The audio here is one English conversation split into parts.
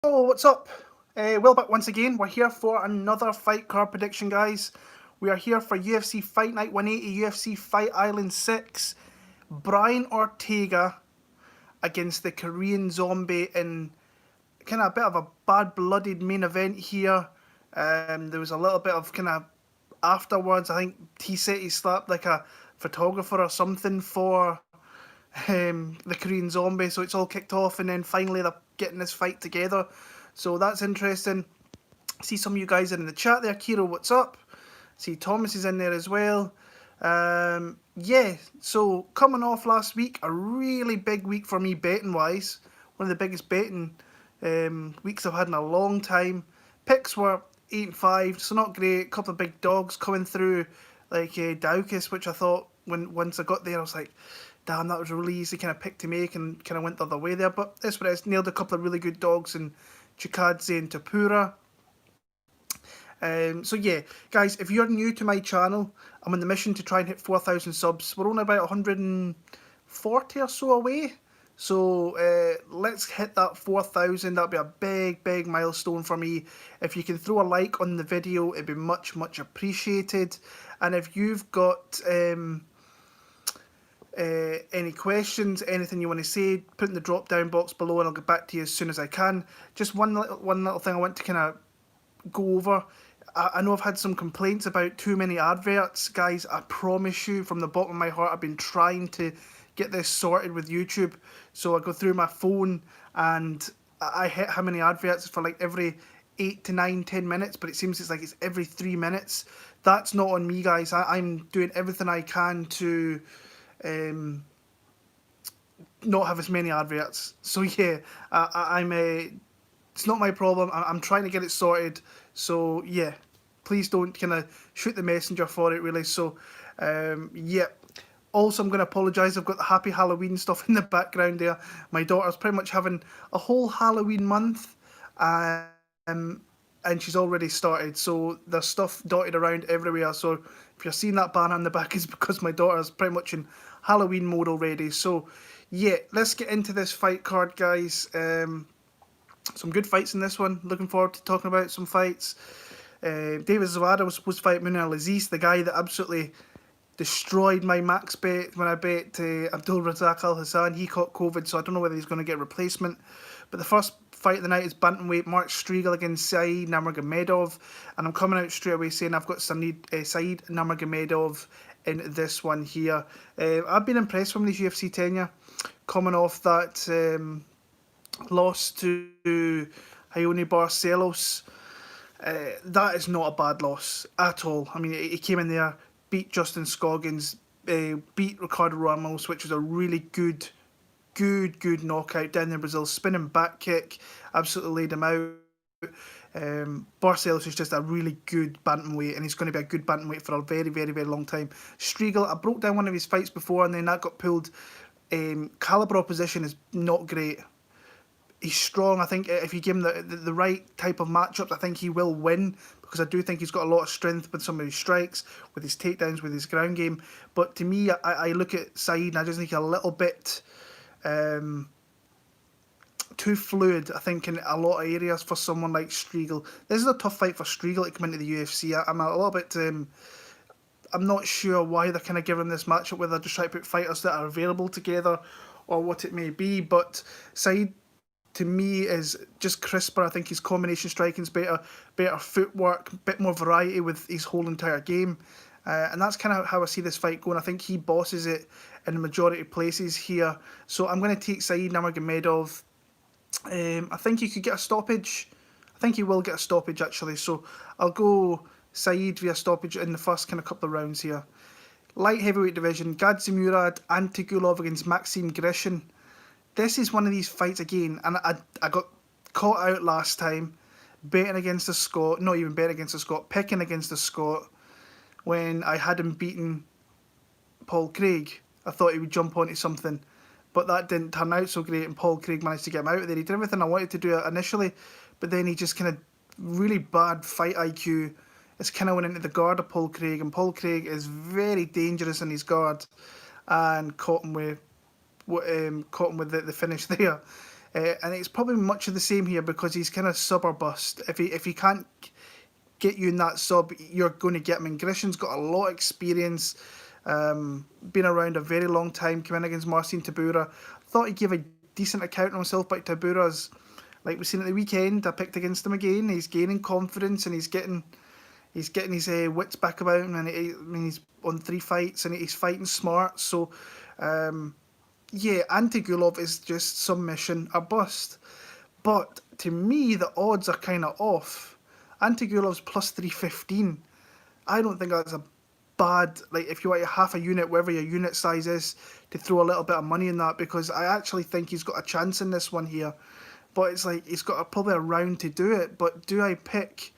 Oh, what's up? Well, back once again. We're here for another fight card prediction, guys. We are here for UFC Fight Night 180, UFC Fight Island 6. Brian Ortega against the Korean Zombie in kind of a bit of a bad-blooded main event here. There was a little bit of kind of afterwards. I think he said he slapped like a photographer or something for the Korean Zombie, so it's all kicked off, and then finally they're getting this fight together. So that's interesting. See some of you guys in the chat there. Kiro, what's up? See Thomas is in there as well. Yeah, so coming off last week, a really big week for me betting wise. One of the biggest betting weeks I've had in a long time. Picks were 8-5, so not great. A couple of big dogs coming through, like Daukus, which I thought once I got there, I was like, damn, that was a really easy kind of pick to make, and kind of went the other way there. But that's what it is. Nailed a couple of really good dogs in Chookagian and Tapura. So yeah, guys, if you're new to my channel, I'm on the mission to try and hit 4,000 subs. We're only about 140 or so away. So let's hit that 4,000. That'll be a big milestone for me. If you can throw a like on the video, it'd be much appreciated. And if you've got any questions, anything you want to say, put in the drop down box below and I'll get back to you as soon as I can. Just one little thing I want to kind of go over. I know I've had some complaints about too many adverts. Guys, I promise you from the bottom of my heart, I've been trying to get this sorted with YouTube. So I go through my phone and I hit how many adverts for like every 8 to 9, 10 minutes, but it seems it's every 3 minutes. That's not on me, guys. I'm doing everything I can to not have as many adverts. So yeah, I'm it's not my problem. I'm trying to get it sorted. So yeah, please don't kind of shoot the messenger for it, really. So yeah. Also, I'm going to apologise. I've got the Happy Halloween stuff in the background there. My daughter's pretty much having a whole Halloween month, and she's already started. So there's stuff dotted around everywhere. So if you're seeing that banner in the back, it's because my daughter's pretty much in Halloween mode already. So yeah, let's get into this fight card, guys. Some good fights in this one. Looking forward to talking about some fights. David Zawada was supposed to fight Munir Aziz, the guy that absolutely destroyed my max bet when I bet Abdul Razak Al Hassan. He caught COVID, so I don't know whether he's going to get a replacement. But the first fight of the night is bantamweight Mark Striegel against Said Nurmagomedov, and I'm coming out straight away saying I've got Said Nurmagomedov in this one here. I've been impressed from his UFC tenure, coming off that loss to Ione Barcelos. That is not a bad loss at all. I mean, he came in there, beat Justin Scoggins, beat Ricardo Ramos, which was a really good knockout down there in Brazil. Spinning back kick, absolutely laid him out. Barcelos is just a really good bantamweight, and he's going to be a good bantamweight for a very long time. Striegel, I broke down one of his fights before, and then that got pulled. Caliber opposition is not great. He's strong. I think if you give him the right type of matchups, I think he will win, because I do think he's got a lot of strength with some of his strikes, with his takedowns, with his ground game. But to me, I look at Said and I just think a little bit too fluid, I think, in a lot of areas for someone like Striegel. This is a tough fight for Striegel to come into the UFC. I'm a little bit... I'm not sure why they're kind of giving this matchup, whether they're just trying to put fighters that are available together or what it may be. But Said, to me, is just crisper. I think his combination striking's better footwork, a bit more variety with his whole entire game. And that's kind of how I see this fight going. I think he bosses it in the majority of places here. So I'm going to take Said Nurmagomedov. I think he could get a stoppage. I think he will get a stoppage, actually. So I'll go Said via stoppage in the first kind of couple of rounds here. Light heavyweight division, Gadzimurad Antigulov against Maxim Grishin. This is one of these fights again, and I got caught out last time betting against a Scot, not even betting against a Scot, picking against a Scot when I had him beaten Paul Craig. I thought he would jump onto something, but that didn't turn out so great, and Paul Craig managed to get him out of there. He did everything I wanted to do initially, but then he just kind of really bad fight IQ. It's kind of went into the guard of Paul Craig, and Paul Craig is very dangerous in his guard, and caught him with the finish there. And it's probably much of the same here because he's kind of sub or bust. If he can't get you in that sub, you're going to get him. And Grishin's got a lot of experience, been around a very long time, coming in against Marcin Tybura. Thought he gave a decent account of himself, but Tybura's, like we've seen at the weekend, I picked against him again. He's gaining confidence and he's getting his wits back about him. And he's on 3 fights and he's fighting smart. So, yeah, Ante Gulov is just submission or bust. But to me, the odds are kind of off. Ante Gulov's plus 315. I don't think that's a bad, like, if you want half a unit, whatever your unit size is, to throw a little bit of money in that, because I actually think he's got a chance in this one here. But it's like, he's got probably a round to do it. But do I pick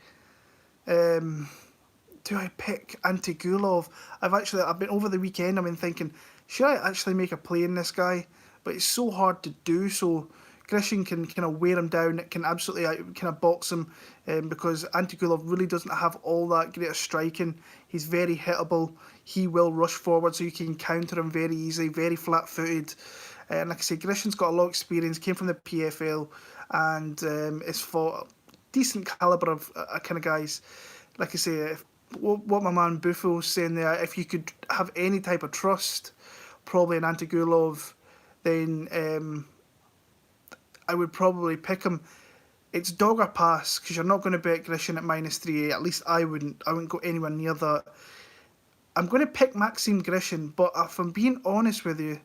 Ante Gulov? I've been over the weekend, I've been thinking, should I actually make a play in this guy? But it's so hard to do so. Grishin can kind of wear him down. It can absolutely kind of box him because Ante Gulov really doesn't have all that great striking. He's very hittable. He will rush forward, so you can counter him very easily, very flat-footed. And like I say, Grishin's got a lot of experience, came from the PFL, and has fought a decent calibre of kind of guys. Like I say, what my man Buffalo's saying there, if you could have any type of trust, probably in Ante Gulov, then I would probably pick him. It's dog or pass, because you're not going to bet Grishin at minus 3A. At least I wouldn't go anywhere near that. I'm going to pick Maxim Grishin, but if I'm being honest with you,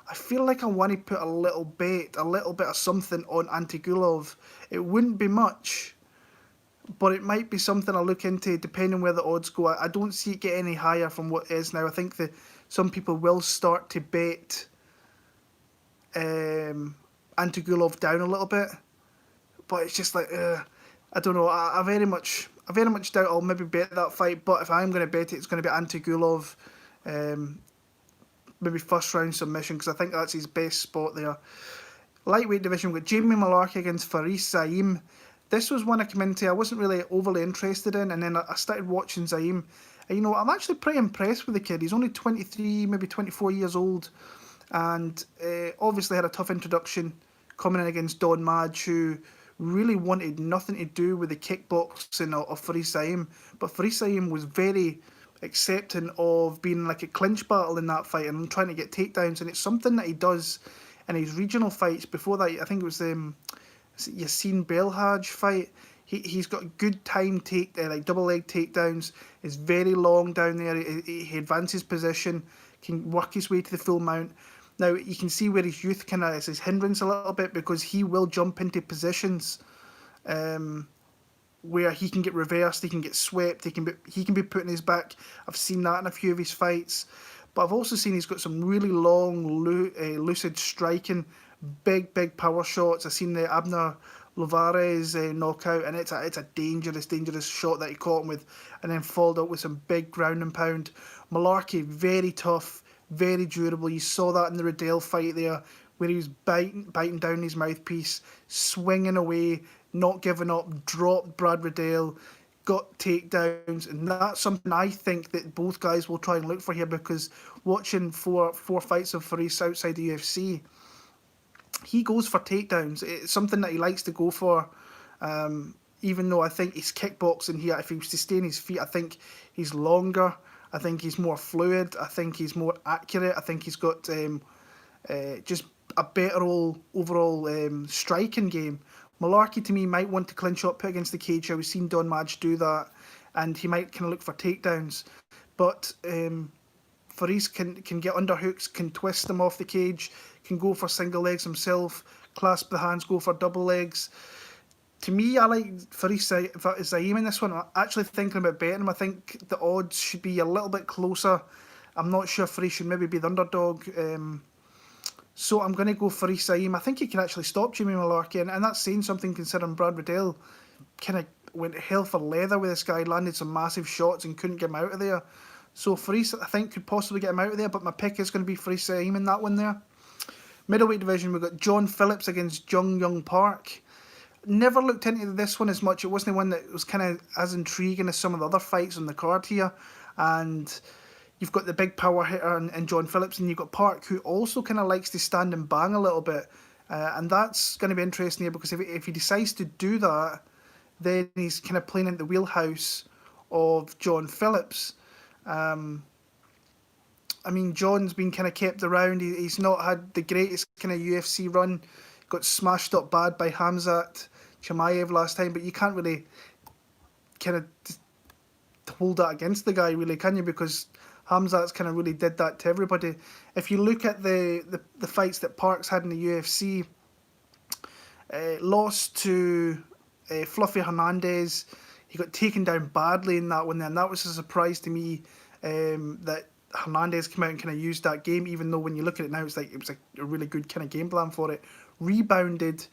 I feel like I want to put a little bit of something on Ante Gulov. It wouldn't be much, but it might be something I'll look into depending where the odds go. I don't see it get any higher from what it is now. I think that some people will start to bet Ante Gulov down a little bit, but it's just like I don't know. I very much doubt I'll maybe bet that fight. But if I'm going to bet it, it's going to be Ante Gulov, maybe first round submission, because I think that's his best spot there. Lightweight division, we've got Jamie Mullarkey against Faris Zaim. This was one I came into. I wasn't really overly interested in, and then I started watching Zaim. And I'm actually pretty impressed with the kid. He's only 23, maybe 24 years old, and obviously had a tough introduction coming in against Don Madge, who really wanted nothing to do with the kickboxing of Faris Zaim. But Faris Zaim was very accepting of being like a clinch battle in that fight and trying to get takedowns, and it's something that he does in his regional fights. Before that, I think it was the Yassine Belhaj fight. He's got good time like double leg takedowns. Is very long down there. He advances position, can work his way to the full mount. Now, you can see where his youth kind of is his hindrance a little bit, because he will jump into positions where he can get reversed, he can get swept, he can be put in his back. I've seen that in a few of his fights. But I've also seen he's got some really long, lucid striking, big power shots. I've seen the Abner Lovares knockout, and it's a dangerous shot that he caught him with, and then followed up with some big ground and pound. Mullarkey, very tough, very durable. You saw that in the Riddell fight there, where he was biting down his mouthpiece, swinging away, not giving up, dropped Brad Riddell, got takedowns, and that's something I think that both guys will try and look for here, because watching four fights of Faris outside the UFC, he goes for takedowns. It's something that he likes to go for, even though I think his kickboxing here, if he was to stay on his feet, I think he's longer. I think he's more fluid. I think he's more accurate. I think he's got just a better overall striking game. Mullarkey, to me, might want to clinch up, put against the cage here. We've seen Don Madge do that, and he might kind of look for takedowns. But Faris can get underhooks, can twist them off the cage, can go for single legs himself, clasp the hands, go for double legs. To me, I like Faris Zaim in this one. I'm actually thinking about betting him. I think the odds should be a little bit closer. I'm not sure Faris should maybe be the underdog. So I'm going to go Faris Zaim. I think he can actually stop Jamie Mullarkey, and that's saying something considering Brad Riddell kind of went hell for leather with this guy, landed some massive shots and couldn't get him out of there. So Faris, I think, could possibly get him out of there, but my pick is going to be Faris Zaim in that one there. Middleweight division, we've got John Phillips against Jung Young Park. Never looked into this one as much. It wasn't one that was kind of as intriguing as some of the other fights on the card here. And you've got the big power hitter and John Phillips, and you've got Park, who also kind of likes to stand and bang a little bit. And that's going to be interesting here because if he decides to do that, then he's kind of playing into the wheelhouse of John Phillips. I mean, John's been kind of kept around. He's not had the greatest kind of UFC run. Got smashed up bad by Khamzat Chimaev last time, but you can't really kind of hold that against the guy, really, can you? Because Khamzat's kind of really did that to everybody. If you look at the fights that Parks had in the UFC, lost to Fluffy Hernandez. He got taken down badly in that one, and that was a surprise to me that Hernandez came out and kind of used that game, even though when you look at it now, it's like it was a really good kind of game plan for it. Rebounded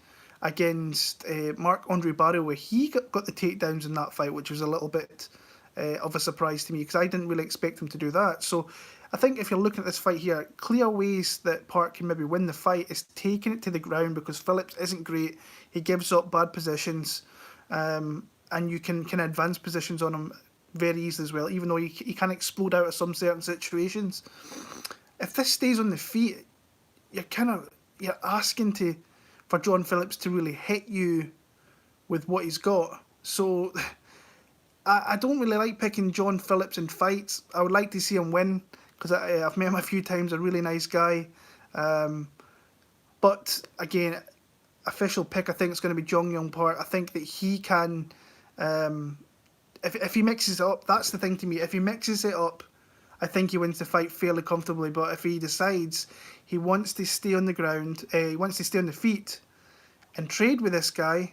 against Marc-Andre Barrio, where he got the takedowns in that fight, which was a little bit of a surprise to me because I didn't really expect him to do that. So I think if you're looking at this fight here, clear ways that Park can maybe win the fight is taking it to the ground because Phillips isn't great. He gives up bad positions, and you can kind of advance positions on him very easily as well, even though he can explode out of some certain situations. If this stays on the feet, you're asking for John Phillips to really hit you with what he's got. So I don't really like picking John Phillips in fights. I would like to see him win because I've met him a few times, a really nice guy. But again, official pick, I think it's going to be Jong Young Park. I think that he can, if he mixes it up, that's the thing to me. If he mixes it up, I think he wins the fight fairly comfortably. But if he decides he wants to stay on the ground, he wants to stay on the feet and trade with this guy,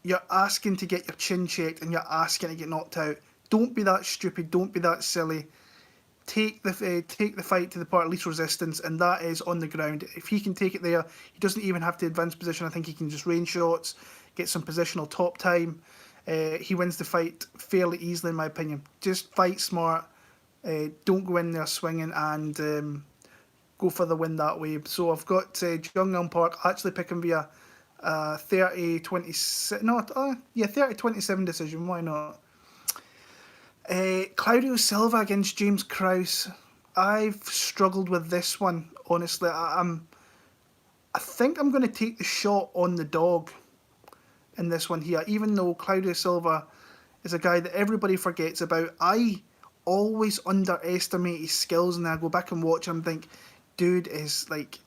you're asking to get your chin checked and you're asking to get knocked out. Don't be that stupid. Don't be that silly. Take the fight to the part of least resistance, and that is on the ground. If he can take it there, he doesn't even have to advance position. I think he can just range shots, get some positional top time. He wins the fight fairly easily, in my opinion. Just fight smart. Don't go in there swinging and go for the win that way. So I've got Jung Park actually picking via 30-27 decision. Why not? Claudio Silva against James Krause. I've struggled with this one, honestly. I think I'm going to take the shot on the dog in this one here, even though Claudio Silva is a guy that everybody forgets about. I always underestimate his skills, and then I go back and watch him and think, dude is like,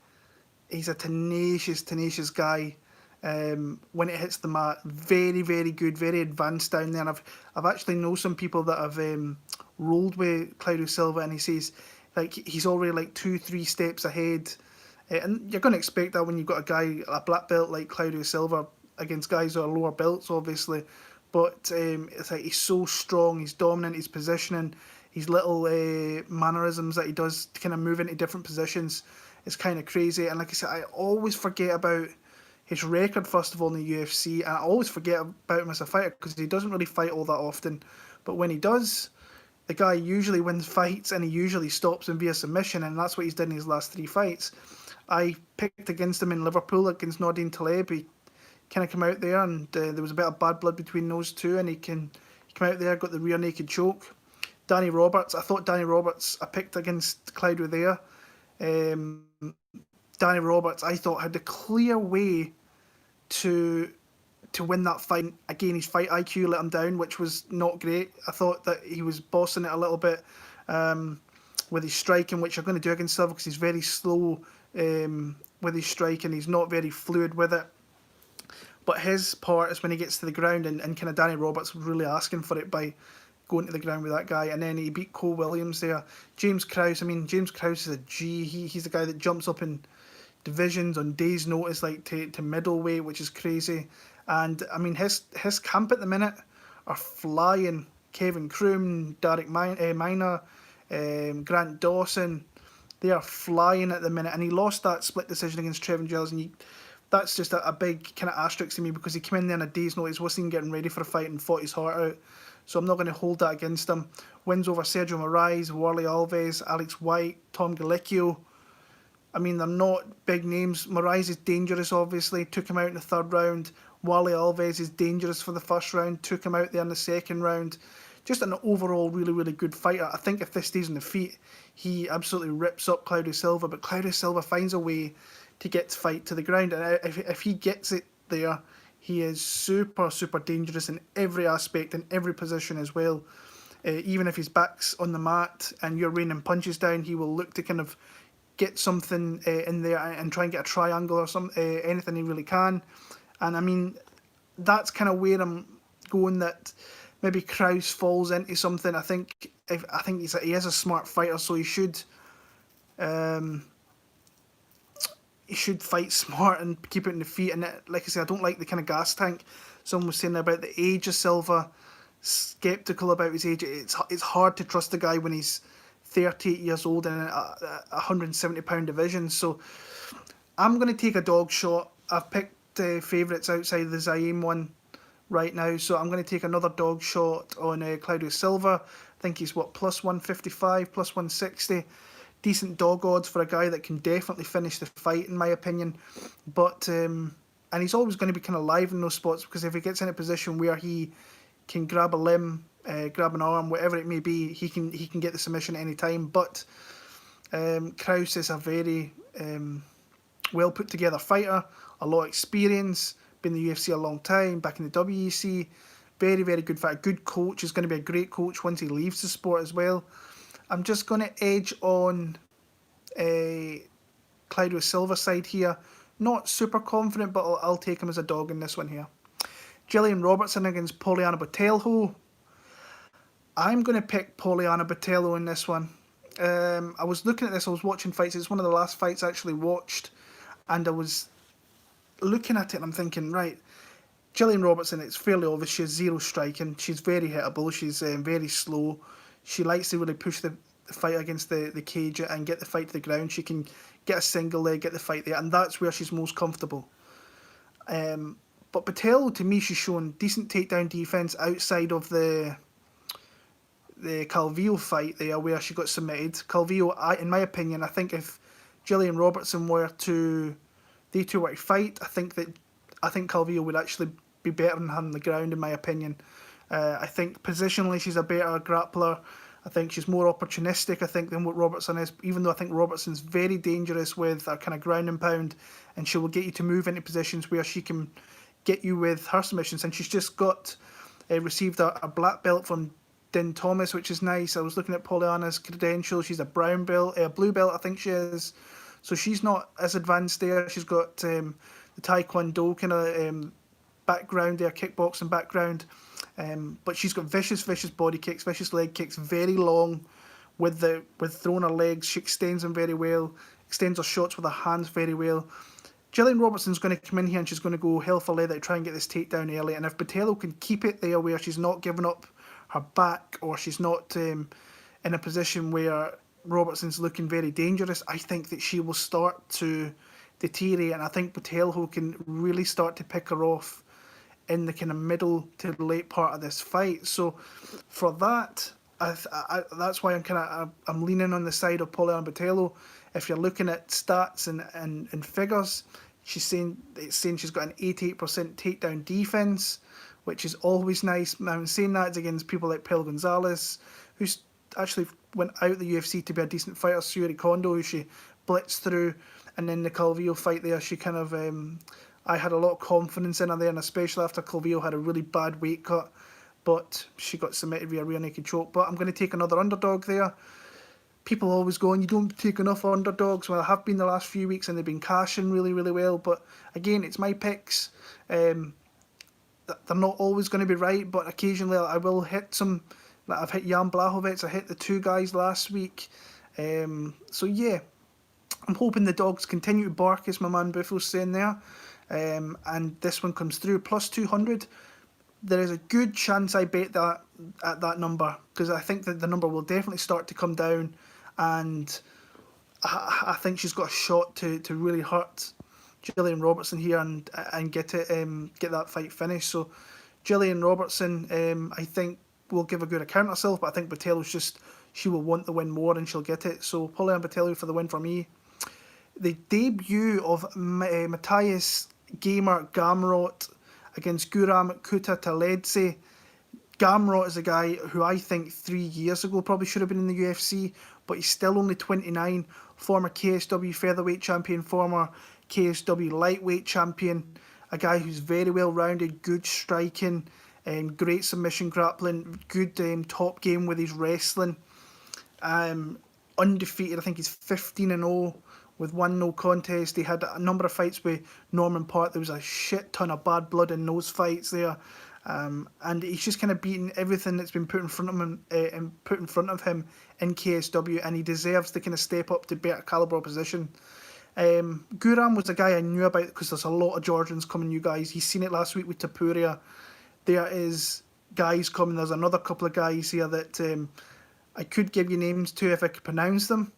he's a tenacious guy. When it hits the mat, very, very good, very advanced down there. And I've actually know some people that have rolled with Claudio Silva, and he says like he's already like 2-3 steps ahead. And you're going to expect that when you've got a black belt like Claudio Silva against guys who are lower belts, obviously. But it's like he's so strong, he's dominant, his positioning, his little mannerisms that he does to kind of move into different positions is kind of crazy. And like I said, I always forget about his record, first of all, in the UFC, and I always forget about him as a fighter because he doesn't really fight all that often. But when he does, the guy usually wins fights and he usually stops him via submission, and that's what he's done in his last 3 fights. I picked against him in Liverpool against Nordin Taleb. He kind of came out there and there was a bit of bad blood between those two, and he came out there, got the rear naked choke. Danny Roberts, I picked against Claudio there. Danny Roberts, I thought, had the clear way to win that fight. Again, his fight IQ let him down, which was not great. I thought that he was bossing it a little bit with his striking, which you're going to do against Silva because he's very slow with his striking. He's not very fluid with it. But his part is when he gets to the ground, and kind of Danny Roberts really asking for it by going to the ground with that guy, and then he beat Cole Williams there. James Krause, James Krause is a G. He's the guy that jumps up in divisions on days' notice, like to middleweight, which is crazy. And his camp at the minute are flying. Kevin Kroom, Derek Minor, Grant Dawson, they are flying at the minute. And he lost that split decision against Trevin Giles, and that's just a big kind of asterisk to me because he came in there on a day's notice, wasn't even getting ready for a fight, and fought his heart out. So I'm not going to hold that against him. Wins over Sergio Moraes, Warley Alves, Alex White, Tom Galicchio. They're not big names. Moraes is dangerous, obviously. Took him out in the 3rd round. Warley Alves is dangerous for the 1st round. Took him out there in the 2nd round. Just an overall really, really good fighter. I think if this stays on the feet, he absolutely rips up Claudio Silva. But Claudio Silva finds a way to get the fight to the ground. And if he gets it there, he is super, super dangerous in every aspect, in every position as well. Even if his back's on the mat and you're raining punches down, he will look to kind of get something in there and try and get a triangle or anything he really can. And I mean, that's kind of where I'm going, that maybe Krause falls into something. I think he is a smart fighter, so he should fight smart and keep it in the feet. And like I said, I don't like the kind of gas tank. Someone was saying about the age of Silva, skeptical about his age. It's hard to trust a guy when he's 38 years old in a 170-pound division. So I'm going to take a dog shot. I've picked favourites outside the Zaim one right now, so I'm going to take another dog shot on Claudio Silva. I think he's plus 155, plus 160. Decent dog odds for a guy that can definitely finish the fight, in my opinion. But and he's always going to be kind of live in those spots, because if he gets in a position where he can grab a limb, grab an arm, whatever it may be, he can get the submission at any time. But Krause is a very well put together fighter, a lot of experience, been in the UFC a long time, back in the WEC, very, very good fighter, good coach, is going to be a great coach once he leaves the sport as well. I'm just going to edge on Claudio Silva's side here. Not super confident, but I'll take him as a dog in this one here. Gillian Robertson against Poliana Botelho. I'm going to pick Poliana Botelho in this one. I was looking at this, I was watching fights. It's one of the last fights I actually watched. And I was looking at it and I'm thinking, right, Gillian Robertson, it's fairly obvious she has zero striking. She's very hittable. She's very slow. She likes to really push the fight against the cage and get the fight to the ground. She can get a single leg, get the fight there, and that's where she's most comfortable. But Botelho, to me, she's shown decent takedown defense outside of the Calvillo fight there, where she got submitted. Calvillo, in my opinion, I think if Gillian Robertson they two were to fight, I think Calvillo would actually be better than her on the ground, in my opinion. I think positionally she's a better grappler. I think she's more opportunistic, I think, than what Robertson is, even though I think Robertson's very dangerous with a kind of ground and pound, and she will get you to move into positions where she can get you with her submissions. And she's just received a black belt from Din Thomas, which is nice. I was looking at Poliana's credentials. She's a blue belt, I think she is. So she's not as advanced there. She's got the Taekwondo kind of background there, kickboxing background. But she's got vicious body kicks, vicious leg kicks, very long with throwing her legs. She extends them very well, extends her shots with her hands very well. Gillian Robertson's going to come in here and she's going to go hell for leather to try and get this takedown early. And if Botelho can keep it there where she's not giving up her back, or she's not in a position where Robertson's looking very dangerous, I think that she will start to deteriorate. And I think Botelho can really start to pick her off in the kind of middle to late part of this fight. So for that, that's why I'm leaning on the side of Poliana Botelho. If you're looking at stats and figures, it's saying she's got an 88% takedown defense, which is always nice. Now, I'm saying that it's against people like Pel Gonzalez, who's actually went out of the UFC to be a decent fighter, Yuri Kondo, who she blitzed through, and then the Calvillo fight there, she kind of I had a lot of confidence in her there, and especially after Calvillo had a really bad weight cut, but she got submitted via rear naked choke. But I'm going to take another underdog there. People always going, you don't take enough underdogs. Well, I have been the last few weeks, and they've been cashing really, really well. But again, it's my picks. They're not always going to be right, but occasionally I will hit some. Like I've hit Jan Blachowicz, I hit the two guys last week. So yeah, I'm hoping the dogs continue to bark, as my man Buffo's saying there. And this one comes through plus 200. There is a good chance I bet that at that number, because I think that the number will definitely start to come down, and I think she's got a shot to really hurt Gillian Robertson here and get that fight finished. So Gillian Robertson, I think, will give a good account of herself, but I think Botelho's she will want the win more and she'll get it. So Poliana Botelho for the win for me. The debut of Mateusz Gamrot against Guram Kutaleladze. Gamrot is a guy who I think 3 years ago probably should have been in the UFC, but he's still only 29, former KSW featherweight champion, former KSW lightweight champion, a guy who's very well rounded, good striking, great submission grappling, good top game with his wrestling. Undefeated, I think he's 15-0 with 1 no contest. He had a number of fights with Norman Park. There was a shit ton of bad blood in those fights there. And he's just kind of beaten everything that's been put in front of him in KSW, and he deserves to kind of step up to better caliber opposition. Guram was a guy I knew about because there's a lot of Georgians coming, you guys. He's seen it last week with Tapuria. There is guys coming. There's another couple of guys here that I could give you names to if I could pronounce them,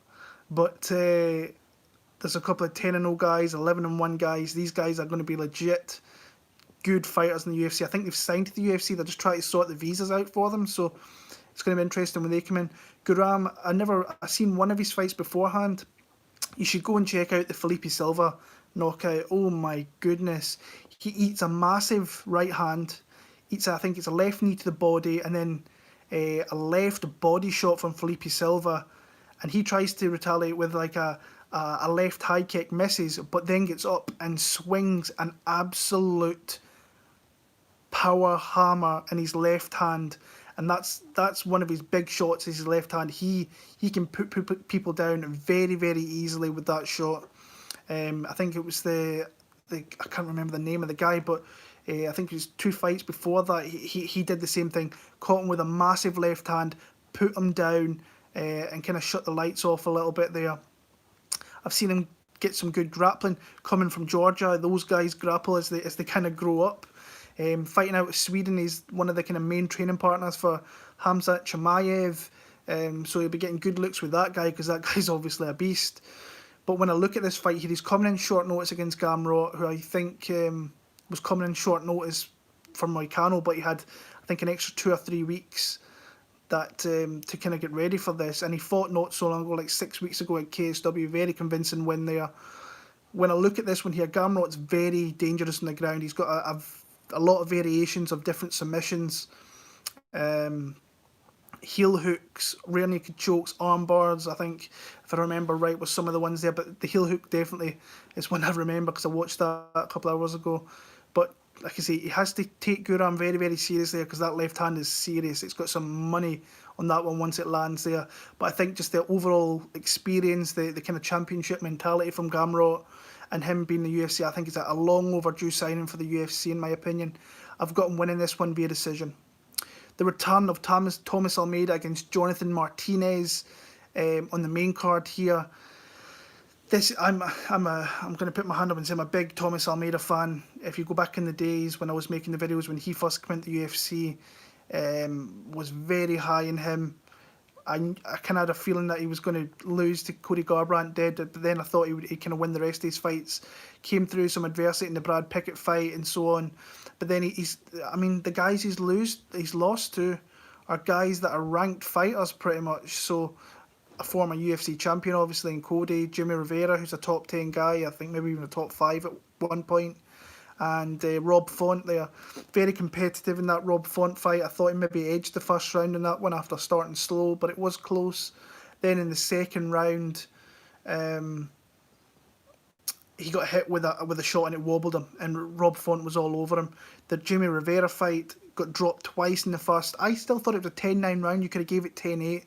but there's a couple of 10-0 guys, 11-1 guys. These guys are going to be legit good fighters in the UFC. I think they've signed to the UFC. They're just trying to sort the visas out for them, so it's going to be interesting when they come in. Guram, I've seen one of his fights beforehand. You should go and check out the Felipe Silva knockout. Oh my goodness. He eats a massive right hand, I think it's a left knee to the body, and then a left body shot from Felipe Silva, and he tries to retaliate with like a left high kick, misses, but then gets up and swings an absolute power hammer in his left hand, and that's one of his big shots, is his left hand. He can put people down very, very easily with that shot. I think it was I can't remember the name of the guy, but I think it was 2 fights before that he did the same thing, caught him with a massive left hand, put him down, and kind of shut the lights off a little bit there. I've seen him get some good grappling coming from Georgia. Those guys grapple as they kind of grow up. Fighting out of Sweden, he's one of the kind of main training partners for Hamzat Chimaev. So he'll be getting good looks with that guy because that guy's obviously a beast. But when I look at this fight here, he's coming in short notice against Gamrot, who I think was coming in short notice from Moicano, but he had, I think, an extra 2 or 3 weeks that to kind of get ready for this. And he fought not so long ago, like 6 weeks ago at KSW. Very convincing win there. When I look at this one here, Gamrot's very dangerous on the ground. He's got a lot of variations of different submissions, heel hooks, rear naked chokes, arm bars. I think, if I remember right, was some of the ones there, but the heel hook definitely is one I remember because I watched that a couple of hours ago. But like I say, he has to take Guram very, very seriously because that left hand is serious. It's got some money on that one once it lands there. But I think just the overall experience, the kind of championship mentality from Gamrot, and him being the UFC, I think is a long overdue signing for the UFC, in my opinion. I've got him winning this one via decision. The return of Thomas Almeida against Jonathan Martinez on the main card here. This I'm going to put my hand up and say I'm a big Thomas Almeida fan. If you go back in the days when I was making the videos when he first came into the UFC, was very high in him. I kind of had a feeling that he was going to lose to Cody Garbrandt dead, but then I thought he'd kind of win the rest of his fights. Came through some adversity in the Brad Pickett fight and so on. But then the guys he's lost to are guys that are ranked fighters pretty much. So a former UFC champion, obviously, in Cody, Jimmy Rivera, who's a top 10 guy, I think maybe even a top 5 at one point. And Rob Font there, very competitive in that Rob Font fight. I thought he maybe edged the first round in that one after starting slow, but it was close. Then in the second round, he got hit with a shot and it wobbled him, and Rob Font was all over him. The Jimmy Rivera fight got dropped twice in the first. I still thought it was a 10-9 round. You could have gave it 10-8.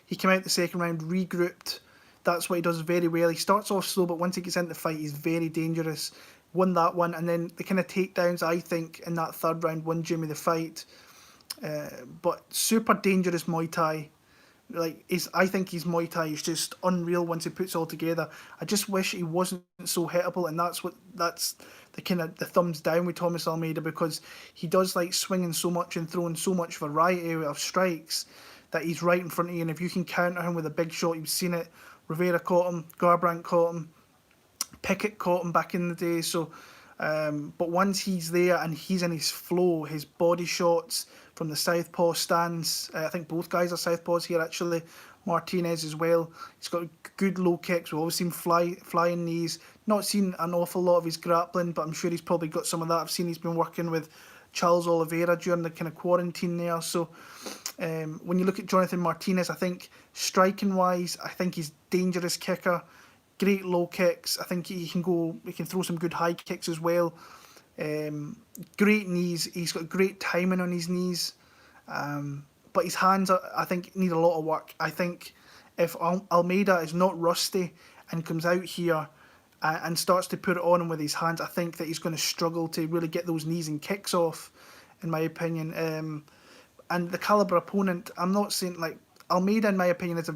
He came out the second round, regrouped. That's what he does very well. He starts off slow, but once he gets into the fight, he's very dangerous. Won that one, and then the kind of takedowns, I think, in that third round won Jimmy the fight. But super dangerous Muay Thai. I think his Muay Thai is just unreal once he puts it all together. I just wish he wasn't so hittable, and that's the kind of the thumbs down with Thomas Almeida, because he does like swinging so much and throwing so much variety of strikes that he's right in front of you, and if you can counter him with a big shot, you've seen it. Rivera caught him, Garbrandt caught him, Pickett caught him back in the day. So, but once he's there and he's in his flow, his body shots from the southpaw stance. I think both guys are southpaws here actually. Martinez as well. He's got good low kicks. We've always seen flying knees. Not seen an awful lot of his grappling, but I'm sure he's probably got some of that. I've seen he's been working with Charles Oliveira during the kind of quarantine there. So when you look at Jonathan Martinez, I think striking wise, I think he's dangerous kicker. great low kicks. I think he can throw some good high kicks as well. Great knees. He's got great timing on his knees. But his hands, I think, need a lot of work. I think if Almeida is not rusty and comes out here and starts to put it on him with his hands, I think that he's going to struggle to really get those knees and kicks off, in my opinion. And the caliber opponent, I'm not saying, like, Almeida, in my opinion, is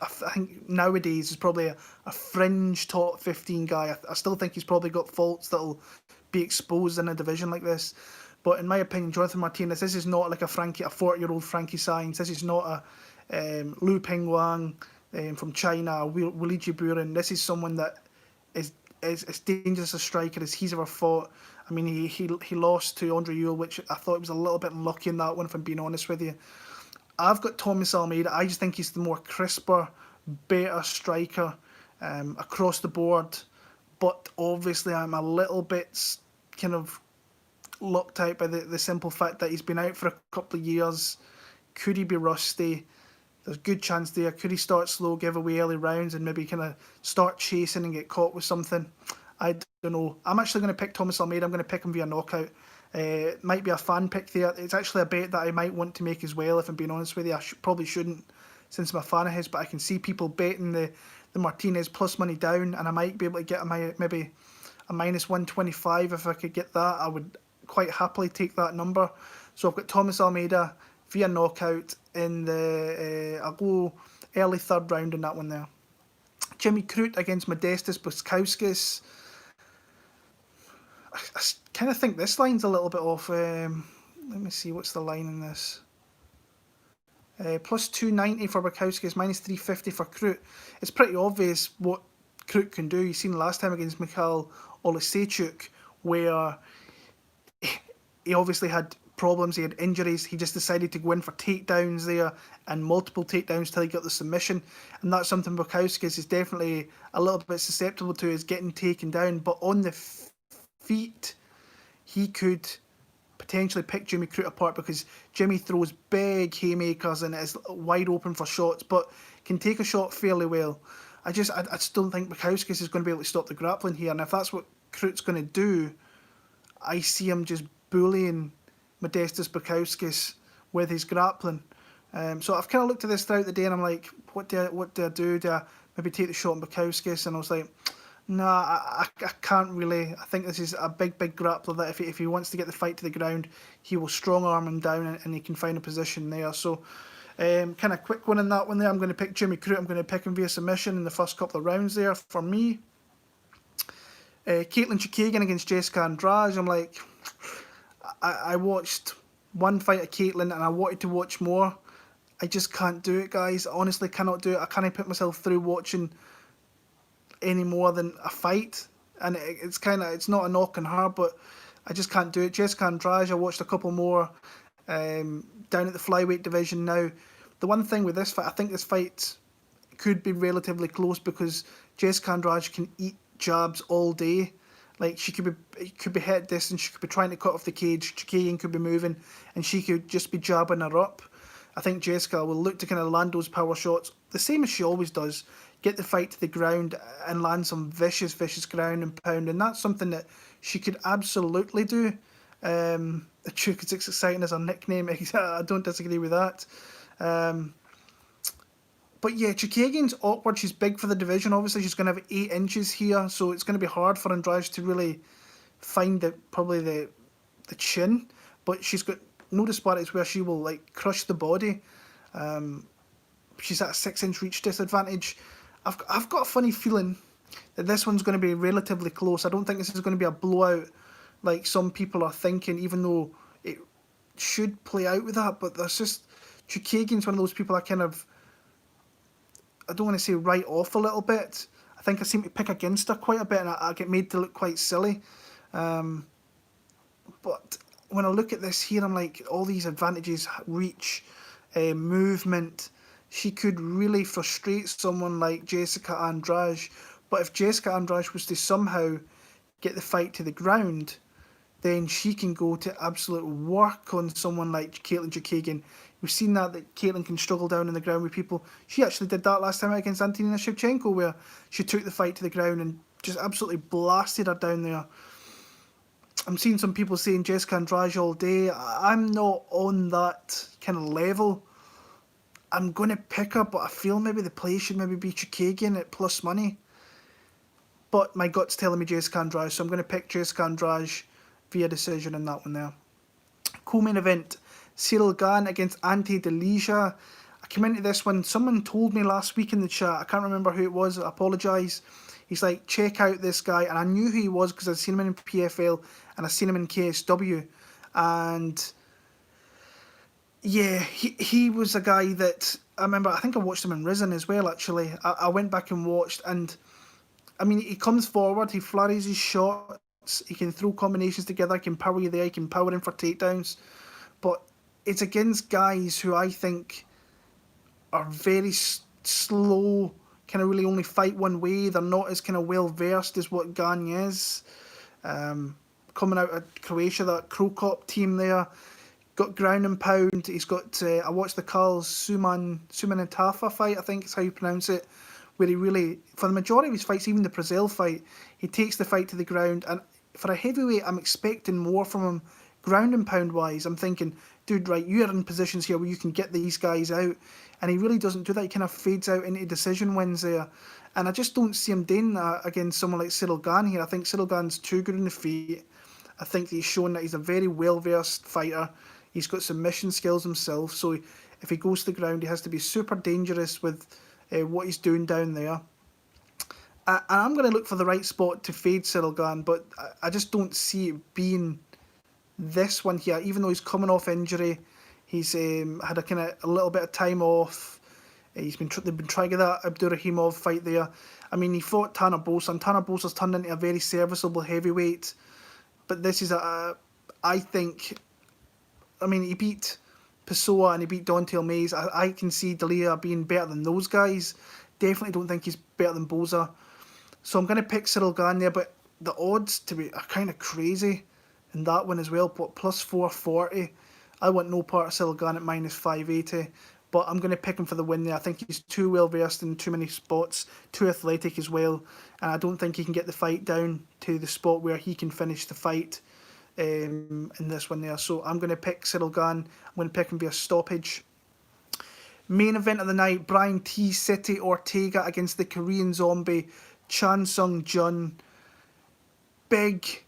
I think nowadays is probably a fringe top 15 guy. I still think he's probably got faults that'll be exposed in a division like this. But in my opinion, Jonathan Martinez, this is not like a 40-year-old Frankie Saenz. This is not a Lu Pingwang from China, Willie Jiburin. This is someone that is as dangerous a striker as he's ever fought. I mean, he lost to Andre Ewell, which I thought was a little bit unlucky in that one, if I'm being honest with you. I've got Thomas Almeida. I just think he's the more crisper, better striker across the board. But obviously, I'm a little bit kind of locked out by the simple fact that he's been out for a couple of years. Could he be rusty? There's a good chance there. Could he start slow, give away early rounds, and maybe kind of start chasing and get caught with something? I don't know. I'm actually going to pick Thomas Almeida. I'm going to pick him via knockout. It might be a fan pick there. It's actually a bet that I might want to make as well, if I'm being honest with you. I probably shouldn't, since I'm a fan of his, but I can see people betting the Martinez plus money down, and I might be able to get maybe a minus 125 if I could get that. I would quite happily take that number. So I've got Thomas Almeida via knockout in the I'll go early third round in that one there. Jimmy Crute against Modestas Bukaukas. I kind of think this line's a little bit off. Let me see, what's the line in this? Plus 290 for Bukaukas, minus 350 for Crute. It's pretty obvious what Crute can do. You've seen last time against Mikhail Olisechuk, where he obviously had problems, he had injuries, he just decided to go in for takedowns there, and multiple takedowns till he got the submission, and that's something Bukaukas is definitely a little bit susceptible to, is getting taken down. But on the feet, he could potentially pick Jimmy Crute apart, because Jimmy throws big haymakers and is wide open for shots, but can take a shot fairly well. I just don't think Bukaukas is going to be able to stop the grappling here, and if that's what Crute's going to do, I see him just bullying Modestas Bukaukas with his grappling. So I've kind of looked at this throughout the day, and I'm like, what do I do? Do I maybe take the shot on Bukaukas? And I was like, nah, I can't really. I think this is a big grappler that if he wants to get the fight to the ground, he will strong arm him down, and he can find a position there. So kind of quick one in that one there. I'm going to pick Jimmy Crute. I'm going to pick him via submission in the first couple of rounds there for me. Katlyn Chookagian against Jessica Andrade. I'm like, I watched one fight of Katlyn and I wanted to watch more. I just can't do it, guys. I honestly cannot do it. I can't put myself through watching any more than a fight. And it's not a knock on her, but I just can't do it. Jessica Andrade, I watched a couple more down at the flyweight division now. The one thing with this fight, I think this fight could be relatively close, because Jessica Andrade can eat jabs all day. Like, she could be hit distance, she could be trying to cut off the cage, Chookagian could be moving, and she could just be jabbing her up. I think Jessica will look to kind of land those power shots, the same as she always does, get the fight to the ground and land some vicious ground and pound, and that's something that she could absolutely do. Chook, it's exciting as a nickname, I don't disagree with that. But yeah, Chookagian's awkward. She's big for the division. Obviously, she's going to have 8 inches here, so it's going to be hard for Andrade to really find probably the chin. But she's got no disparities where she will like crush the body. She's at a 6-inch reach disadvantage. I've got a funny feeling that this one's going to be relatively close. I don't think this is going to be a blowout like some people are thinking, even though it should play out with that. But there's just, Chookagian's one of those people I don't want to say write off a little bit. I think I seem to pick against her quite a bit, and I get made to look quite silly. But when I look at this here, I'm like, all these advantages, reach, movement, she could really frustrate someone like Jessica Andrade. But if Jessica Andrade was to somehow get the fight to the ground, then she can go to absolute work on someone like Katlyn Chookagian, We've seen that Katlyn can struggle down on the ground with people. She actually did that last time out against Antonina Shevchenko, where she took the fight to the ground and just absolutely blasted her down there. I'm seeing some people saying Jessica Andrade all day. I'm not on that kind of level. I'm going to pick her, but I feel maybe the play should maybe be Chookagian at plus money. But my gut's telling me Jessica Andrade, so I'm going to pick Jessica Andrade via decision in that one there. Co-main event, Ciryl Gane against Ante Dileja. I came into this one, someone told me last week in the chat, I can't remember who it was, I apologise. He's like, check out this guy, and I knew who he was because I'd seen him in PFL and I'd seen him in KSW. And yeah, he was a guy that, I remember, I think I watched him in Risen as well actually. I went back and watched, and I mean, he comes forward, he flurries his shots, he can throw combinations together, he can power you there, he can power in for takedowns. But it's against guys who I think are very slow, kind of really only fight one way. They're not as kind of well versed as what Gane is. Coming out of Croatia, that Krute team there, got ground and pound. He's got, I watched the Carl Sumanitafa fight, I think is how you pronounce it, where he really, for the majority of his fights, even the Brazil fight, he takes the fight to the ground. And for a heavyweight, I'm expecting more from him ground and pound wise. I'm thinking, dude, right, you are in positions here where you can get these guys out. And he really doesn't do that. He kind of fades out into decision wins there. And I just don't see him doing that against someone like Ciryl Gane here. I think Ciryl Gane's too good on the feet. I think he's shown that he's a very well-versed fighter. He's got submission skills himself. So if he goes to the ground, he has to be super dangerous with what he's doing down there. And I'm going to look for the right spot to fade Ciryl Gane, but I just don't see it being this one here. Even though he's coming off injury, he's had a little bit of time off. They've been trying to get that Abdurakhimov fight there. I mean, he fought Tanner Bosa, and Tanner Bosa's turned into a very serviceable heavyweight. But this is I think, I mean, he beat Pessoa and he beat Dante Almeida. I can see Dileja being better than those guys. Definitely don't think he's better than Bosa. So I'm going to pick Ciryl Gane there, but the odds are kind of crazy in that one as well. But plus 440. I want no part of Ciryl Gane at minus 580. But I'm going to pick him for the win there. I think he's too well versed in too many spots, too athletic as well. And I don't think he can get the fight down to the spot where he can finish the fight in this one there. So I'm going to pick Ciryl Gane. I'm going to pick him via stoppage. Main event of the night, Brian T. City Ortega against the Korean Zombie, Chan Sung Jun. Big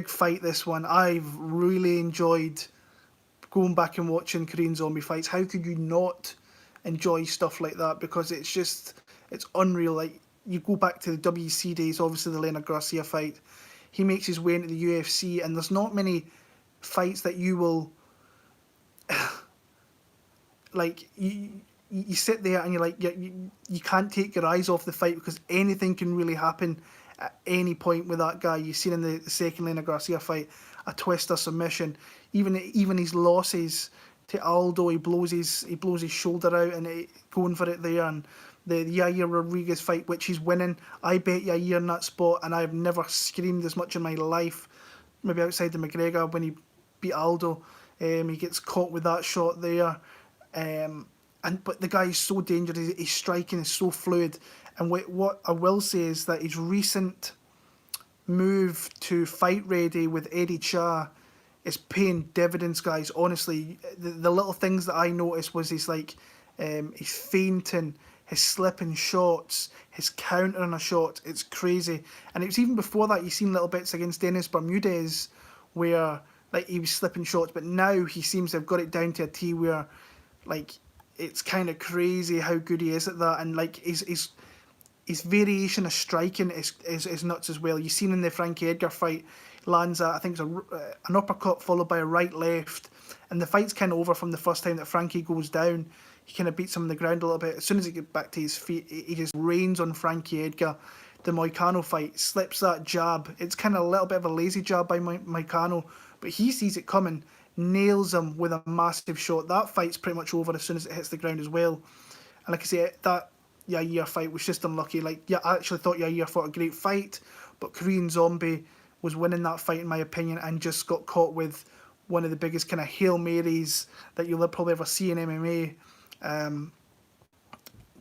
fight this one. I've really enjoyed going back and watching Korean Zombie fights. How could you not enjoy stuff like that? Because it's unreal. Like, you go back to the WC days, obviously the Lena Garcia fight. He makes his way into the UFC, and there's not many fights that you will like you sit there and you're like you can't take your eyes off the fight because anything can really happen at any point with that guy. You've seen in the second Lena Garcia fight a twister submission. Even his losses to Aldo, he blows his shoulder out and going for it there. And the Yair Rodriguez fight, which he's winning, I bet Yair in that spot, and I've never screamed as much in my life, maybe outside the McGregor when he beat Aldo. He gets caught with that shot there. But the guy is so dangerous. His striking is so fluid. And what I will say is that his recent move to fight ready with Eddie Cha is paying dividends, guys. Honestly, the little things that I noticed was his feinting, his slipping shots, his countering a shot. It's crazy. And it was even before that, you've seen little bits against Dennis Bermudez where like he was slipping shots, but now he seems to have got it down to a T where like it's kind of crazy how good he is at that. And like his variation of striking is nuts as well. You've seen in the Frankie Edgar fight, lands I think it's an uppercut followed by a right left, and the fight's kind of over from the first time that Frankie goes down. He kind of beats him on the ground a little bit. As soon as he gets back to his feet, he just rains on Frankie Edgar. The Moicano fight, slips that jab. It's kind of a little bit of a lazy jab by Moicano, but he sees it coming, nails him with a massive shot. That fight's pretty much over as soon as it hits the ground as well. And like I say, that Yair fight was just unlucky. Like, yeah, I actually thought Yair fought a great fight, but Korean Zombie was winning that fight in my opinion and just got caught with one of the biggest kind of Hail Marys that you'll probably ever see in MMA.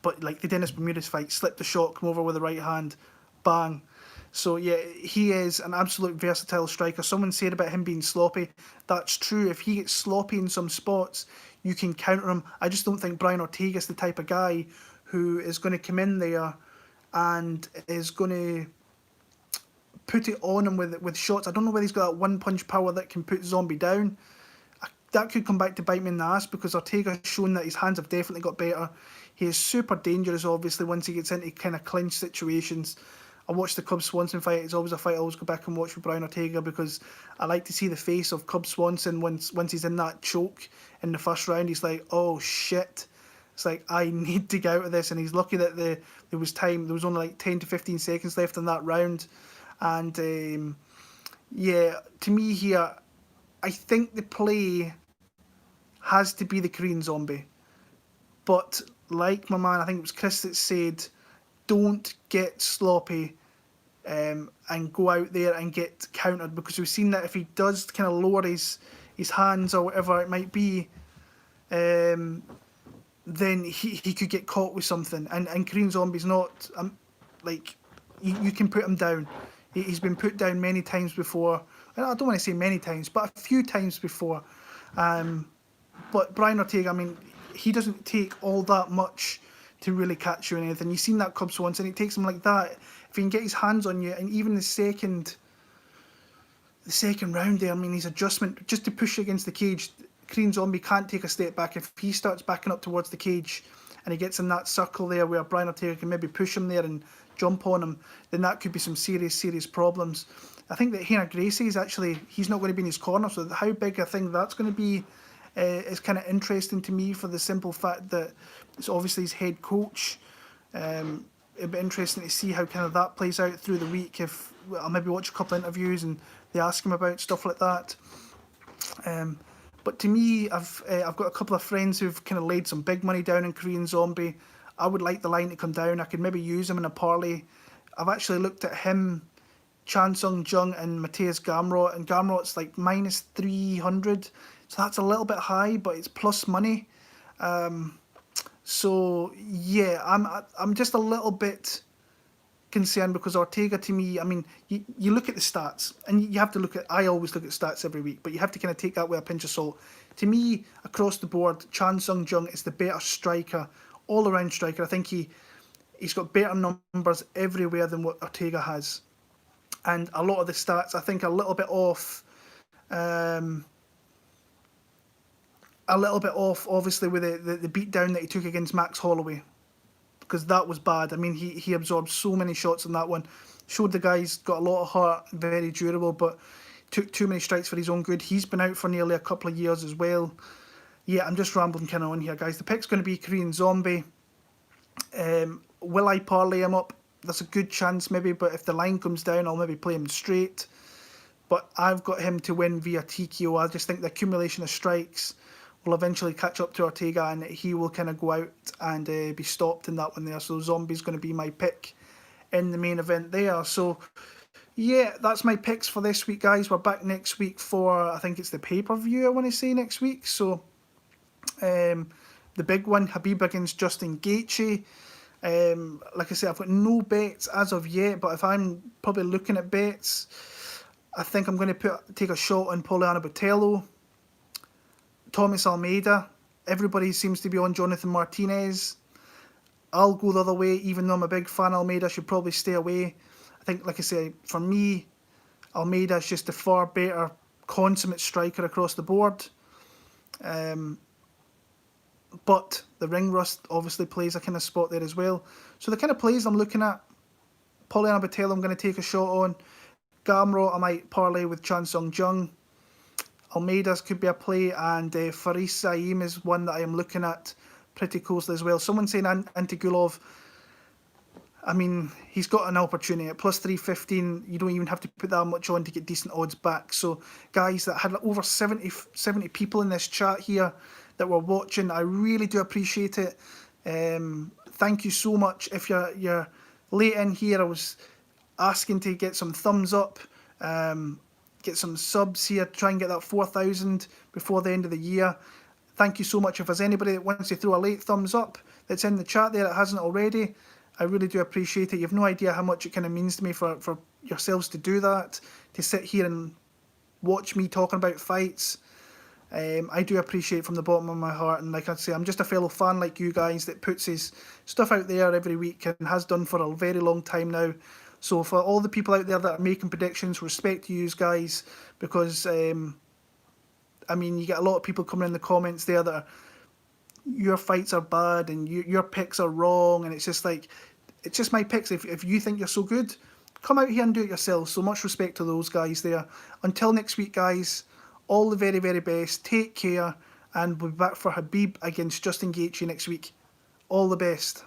But like the Dennis Bermudez fight, slipped the shot, come over with the right hand, bang. So yeah, he is an absolute versatile striker. Someone said about him being sloppy. That's true. If he gets sloppy in some spots, you can counter him. I just don't think Brian Ortega is the type of guy who is going to come in there and is going to put it on him with shots. I don't know whether he's got that one punch power that can put Zombe down. That could come back to bite me in the ass, because Ortega has shown that his hands have definitely got better. He is super dangerous, obviously, once he gets into kind of clinch situations. I watched the Cub Swanson fight. It's always a fight I always go back and watch with Brian Ortega, because I like to see the face of Cub Swanson once he's in that choke in the first round. He's like, oh shit. It's like, I need to get out of this. And he's lucky that there was time. There was only like 10 to 15 seconds left in that round. And yeah, to me here, I think the play has to be the Korean Zombe. But like my man, I think it was Chris that said, don't get sloppy and go out there and get countered, because we've seen that if he does kind of lower his hands or whatever it might be, then he could get caught with something. And Korean Zombe's not, like, you can put him down. He's been put down many times before. I don't want to say many times, but a few times before. But Brian Ortega, I mean, he doesn't take all that much to really catch you in anything. You've seen that Cub Swanson, it takes him like that. If he can get his hands on you, and even the second round there, I mean, his adjustment, just to push against the cage, Korean Zombe can't take a step back. If he starts backing up towards the cage and he gets in that circle there where Brian Ortega can maybe push him there and jump on him, then that could be some serious problems. I think that Reina Gracie is actually, he's not going to be in his corner, so how big a thing that's going to be is kind of interesting to me, for the simple fact that it's obviously his head coach. It'd be interesting to see how kind of that plays out through the week. If I'll maybe watch a couple of interviews and they ask him about stuff like that. But to me, I've got a couple of friends who've kind of laid some big money down in Korean Zombe. I would like the line to come down. I could maybe use him in a parlay. I've actually looked at him, Chan Sung Jung and Mateusz Gamrot, and Gamrot's like minus 300. So that's a little bit high, but it's plus money. So yeah, I'm just a little bit concerned, because Ortega, to me, I mean, you look at the stats, and you have to look at, I always look at stats every week, but you have to kind of take that with a pinch of salt. To me, across the board, Chan Sung Jung is the better striker, all-around striker. I think he's got better numbers everywhere than what Ortega has. And a lot of the stats, I think, are a little bit off. Obviously, with the beatdown that he took against Max Holloway, because that was bad. I mean, he absorbed so many shots in that one. Showed the guy's got a lot of heart, very durable, but took too many strikes for his own good. He's been out for nearly a couple of years as well. Yeah, I'm just rambling kind of on here, guys. The pick's going to be Korean Zombe. Will I parlay him up? There's a good chance maybe, but if the line comes down, I'll maybe play him straight. But I've got him to win via TKO. I just think the accumulation of strikes will eventually catch up to Ortega, and he will kind of go out and be stopped in that one there. So Zombe's going to be my pick in the main event there. So yeah, that's my picks for this week, guys. We're back next week for, I think it's the pay-per-view, I want to say, next week. So the big one, Khabib against Justin Gaethje. Like I said, I've got no bets as of yet, but if I'm probably looking at bets, I think I'm going to take a shot on Poliana Botelho. Thomas Almeida. Everybody seems to be on Jonathan Martinez. I'll go the other way, even though I'm a big fan. Almeida should probably stay away. I think, like I say, for me, Almeida is just a far better consummate striker across the board. But the ring rust obviously plays a kind of spot there as well. So the kind of plays I'm looking at, Poliana Botelho I'm going to take a shot on. Gamrot I might parlay with Chan Sung Jung. Almeida's could be a play, and Faris Saim is one that I am looking at pretty closely as well. Someone saying Ante, I mean, he's got an opportunity at plus 315. You don't even have to put that much on to get decent odds back. So guys, that had over 70 people in this chat here that were watching. I really do appreciate it. Thank you so much. If you're late in here, I was asking to get some thumbs up. get some subs here, try and get that 4,000 before the end of the year. Thank you so much. If there's anybody that wants to throw a late thumbs up that's in the chat there that hasn't already, I really do appreciate it. You have no idea how much it kind of means to me for yourselves to do that, to sit here and watch me talking about fights. I do appreciate from the bottom of my heart, and like I say, I'm just a fellow fan like you guys that puts his stuff out there every week and has done for a very long time now. So for all the people out there that are making predictions, respect to you guys, because I mean, you get a lot of people coming in the comments there that are, your fights are bad and your picks are wrong, and it's just like, it's just my picks. If you think you're so good, come out here and do it yourself. So much respect to those guys there. Until next week, guys, all the very, very best. Take care, and we'll be back for Khabib against Justin Gaethje next week. All the best.